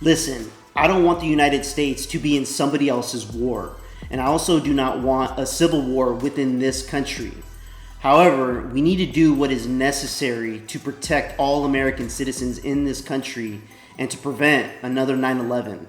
Listen, I don't want the United States to be in somebody else's war, and I also do not want a civil war within this country. However, we need to do what is necessary to protect all American citizens in this country and to prevent another 9/11.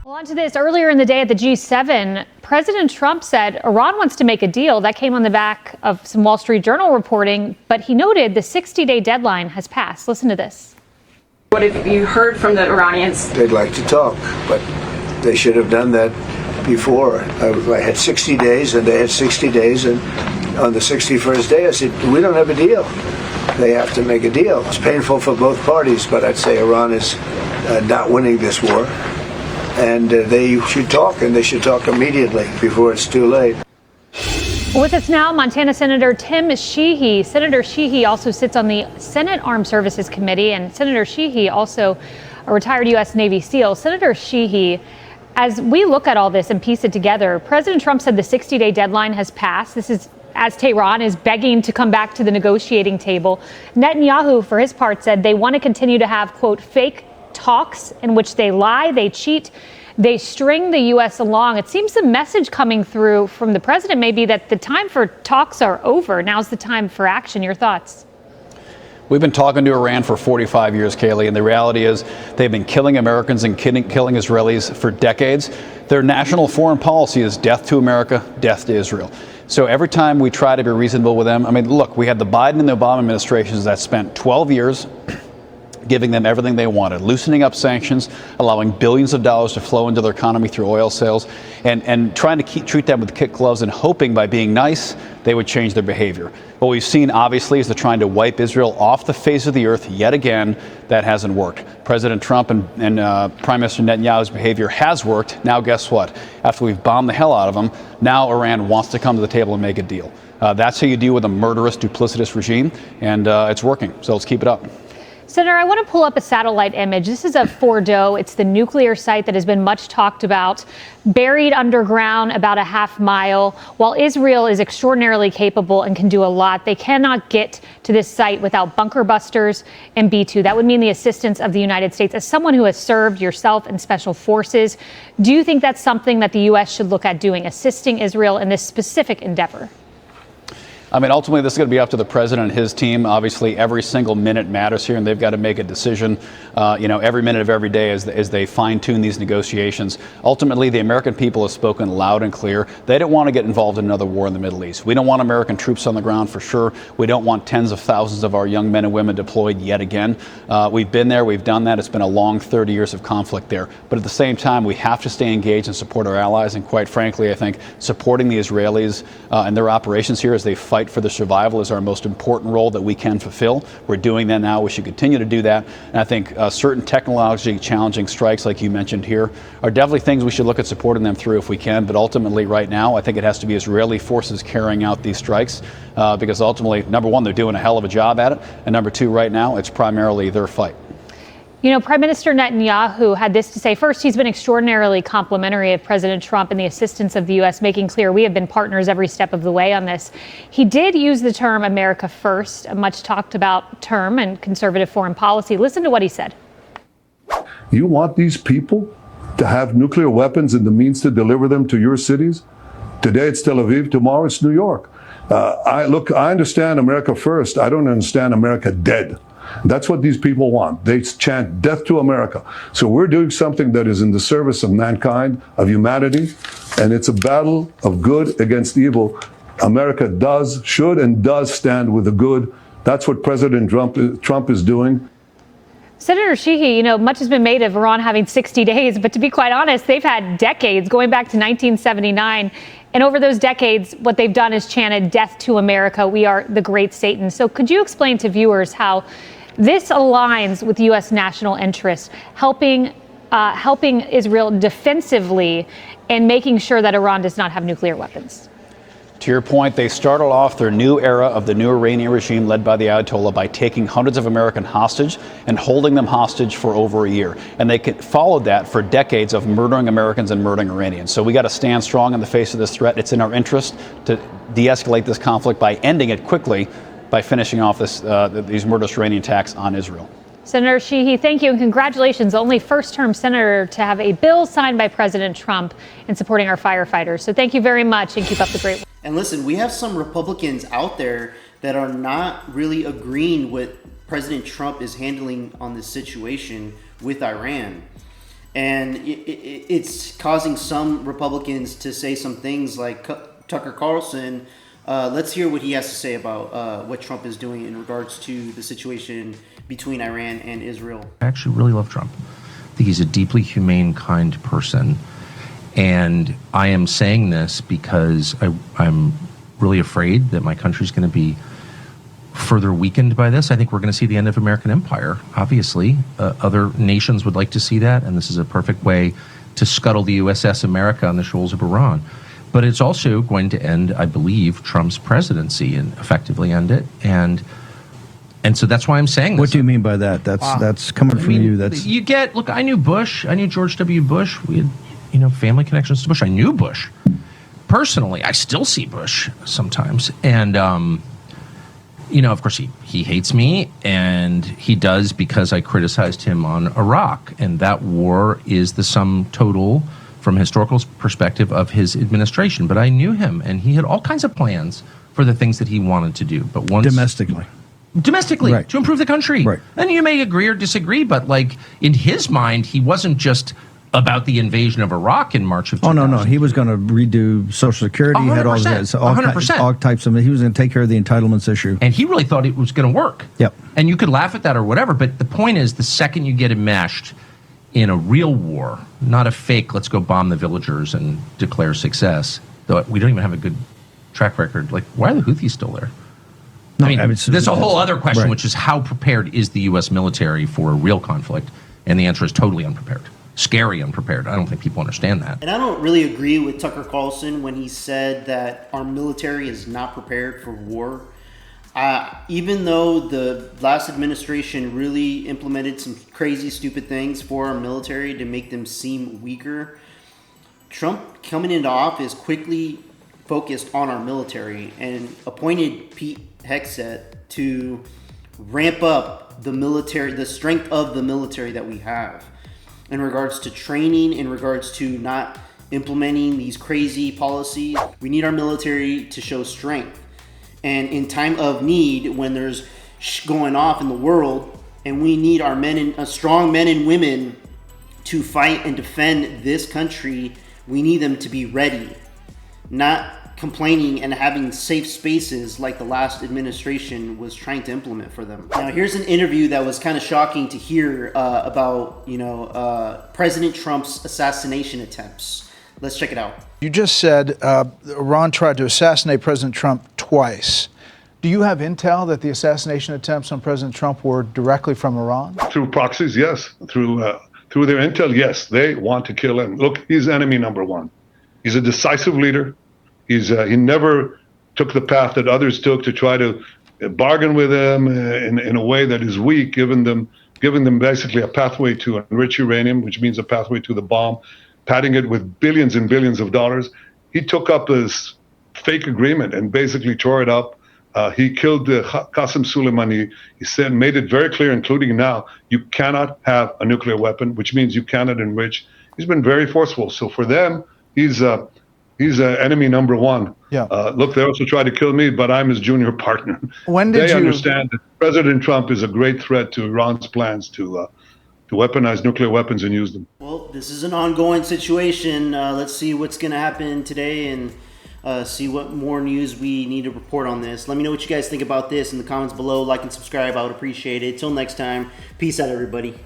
Well, on to this. Earlier in the day at the G7, President Trump said Iran wants to make a deal. That came on the back of some Wall Street Journal reporting, but he noted the 60-day deadline has passed. Listen to this. What have you heard from the Iranians? They'd like to talk, but they should have done that before. I had 60 days, and they had 60 days, and on the 61st day, I said, we don't have a deal. They have to make a deal. It's painful for both parties, but I'd say Iran is not winning this war. And they should talk, and they should talk immediately before it's too late. With us now, Montana Senator Tim Sheehy. Senator Sheehy also sits on the Senate Armed Services Committee, and Senator Sheehy also a retired U.S. Navy SEAL. Senator Sheehy, as we look at all this and piece it together, President Trump said the 60-day deadline has passed. This is as Tehran is begging to come back to the negotiating table. Netanyahu, for his part, said they want to continue to have, quote, fake talks in which they lie, they cheat, they string the U.S. along. It seems the message coming through from the president may be that the time for talks are over. Now's the time for action. Your thoughts? We've been talking to Iran for 45 years, Kayleigh, and the reality is they've been killing Americans and killing Israelis for decades. Their national foreign policy is death to America, death to Israel. So every time we try to be reasonable with them, I mean, look, we had the Biden and the Obama administrations that spent 12 years giving them everything they wanted, loosening up sanctions, allowing billions of dollars to flow into their economy through oil sales, and trying to treat them with kid gloves and hoping by being nice they would change their behavior. What we've seen, obviously, is they're trying to wipe Israel off the face of the earth yet again. That hasn't worked. President Trump and Prime Minister Netanyahu's behavior has worked. Now, guess what? After we've bombed the hell out of them, now Iran wants to come to the table and make a deal. That's how you deal with a murderous, duplicitous regime, and it's working. So let's keep it up. Senator, I want to pull up a satellite image. This is of Fordo. It's the nuclear site that has been much talked about, buried underground about a half mile. While Israel is extraordinarily capable and can do a lot, they cannot get to this site without bunker busters and B-2. That would mean the assistance of the United States. As someone who has served yourself in special forces, do you think that's something that the U.S. should look at doing, assisting Israel in this specific endeavor? I mean, ultimately, this is going to be up to the president and his team. Obviously, every single minute matters here, and they've got to make a decision, every minute of every day as they fine-tune these negotiations. Ultimately, the American people have spoken loud and clear. They don't want to get involved in another war in the Middle East. We don't want American troops on the ground for sure. We don't want tens of thousands of our young men and women deployed yet again. We've been there. We've done that. It's been a long 30 years of conflict there. But at the same time, we have to stay engaged and support our allies. And quite frankly, I think supporting the Israelis and their operations here as they fight for their survival is our most important role that we can fulfill. We're doing that now. We should continue to do that. And I think certain technologically challenging strikes, like you mentioned here, are definitely things we should look at supporting them through if we can. But ultimately, right now, I think it has to be Israeli forces carrying out these strikes because ultimately, number one, they're doing a hell of a job at it. And number two, right now, it's primarily their fight. You know, Prime Minister Netanyahu had this to say. First, he's been extraordinarily complimentary of President Trump and the assistance of the U.S., making clear we have been partners every step of the way on this. He did use the term America first, a much talked about term in conservative foreign policy. Listen to what he said. You want these people to have nuclear weapons and the means to deliver them to your cities? Today it's Tel Aviv, tomorrow it's New York. I understand America first. I don't understand America dead. That's what these people want. They chant death to America. So we're doing something that is in the service of mankind, of humanity, and it's a battle of good against evil. America should and does stand with the good. That's what President Trump is doing. Senator Sheehy, much has been made of Iran having 60 days, but to be quite honest, they've had decades, going back to 1979. And over those decades, what they've done is chanted death to America. We are the great Satan. So could you explain to viewers how this aligns with U.S. national interest, helping Israel defensively and making sure that Iran does not have nuclear weapons? To your point, they started off their new era of the new Iranian regime led by the Ayatollah by taking hundreds of American hostage and holding them hostage for over a year. And they followed that for decades of murdering Americans and murdering Iranians. So we got to stand strong in the face of this threat. It's in our interest to de-escalate this conflict by ending it quickly, by finishing off these murderous Iranian attacks on Israel. Senator Sheehy, thank you and congratulations. Only first-term senator to have a bill signed by President Trump in supporting our firefighters. So thank you very much and keep up the great work. And listen, we have some Republicans out there that are not really agreeing with President Trump is handling on this situation with Iran. And it's causing some Republicans to say some things like Tucker Carlson. Let's hear what he has to say about what Trump is doing in regards to the situation between Iran and Israel. I actually really love Trump. I think he's a deeply humane, kind person. And I am saying this because I'm really afraid that my country's going to be further weakened by this. I think we're going to see the end of American empire, obviously. Other nations would like to see that, and this is a perfect way to scuttle the USS America on the shoals of Iran. But it's also going to end, I believe, Trump's presidency and effectively end it. And so that's why I'm saying this. What do you mean by that? That's coming from you. That's you get. Look, I knew Bush. I knew George W. Bush. We had, family connections to Bush. I knew Bush personally. I still see Bush sometimes, and of course, he hates me, and he does because I criticized him on Iraq, and that war is the sum total, from a historical perspective, of his administration. But I knew him, and he had all kinds of plans for the things that he wanted to do. But once domestically, right, to improve the country. Right. And you may agree or disagree, but in his mind, he wasn't just about the invasion of Iraq in March of 2000. Oh, no. He was going to redo Social Security. 100%, He had all 100%. All types of. He was going to take care of the entitlements issue. And he really thought it was going to work. Yep. And you could laugh at that or whatever, but the point is, the second you get enmeshed in a real war, not a fake, let's go bomb the villagers and declare success, though we don't even have a good track record. Why are the Houthis still there? No, there's a whole other question, right, which is how prepared is the U.S. military for a real conflict? And the answer is totally unprepared. Scary unprepared. I don't think people understand that. And I don't really agree with Tucker Carlson when he said that our military is not prepared for war. Even though the last administration really implemented some crazy, stupid things for our military to make them seem weaker, Trump coming into office quickly focused on our military and appointed Pete Hegseth to ramp up the military, the strength of the military that we have in regards to training, in regards to not implementing these crazy policies. We need our military to show strength. And in time of need, when there's going off in the world, and we need our strong men and women to fight and defend this country, we need them to be ready, not complaining and having safe spaces like the last administration was trying to implement for them. Now, here's an interview that was kind of shocking to hear about, President Trump's assassination attempts. Let's check it out. You just said Iran tried to assassinate President Trump twice. Do you have intel that the assassination attempts on President Trump were directly from Iran? Through proxies, yes. Through their intel, yes. They want to kill him. Look, he's enemy number one. He's a decisive leader. He never took the path that others took to try to bargain with them in a way that is weak, giving them basically a pathway to enrich uranium, which means a pathway to the bomb, padding it with billions and billions of dollars. He took up this fake agreement and basically tore it up. He killed Qasem Soleimani. He made it very clear, including now, you cannot have a nuclear weapon, which means you cannot enrich. He's been very forceful. So for them, he's enemy number one. Yeah. Look, they also tried to kill me, but I'm his junior partner. When did they you understand that President Trump is a great threat to Iran's plans to weaponize nuclear weapons and use them? Well, this is an ongoing situation. Let's see what's going to happen today and see what more news we need to report on this. Let me know what you guys think about this in the comments below. Like and subscribe. I would appreciate it. Till next time, peace out, everybody.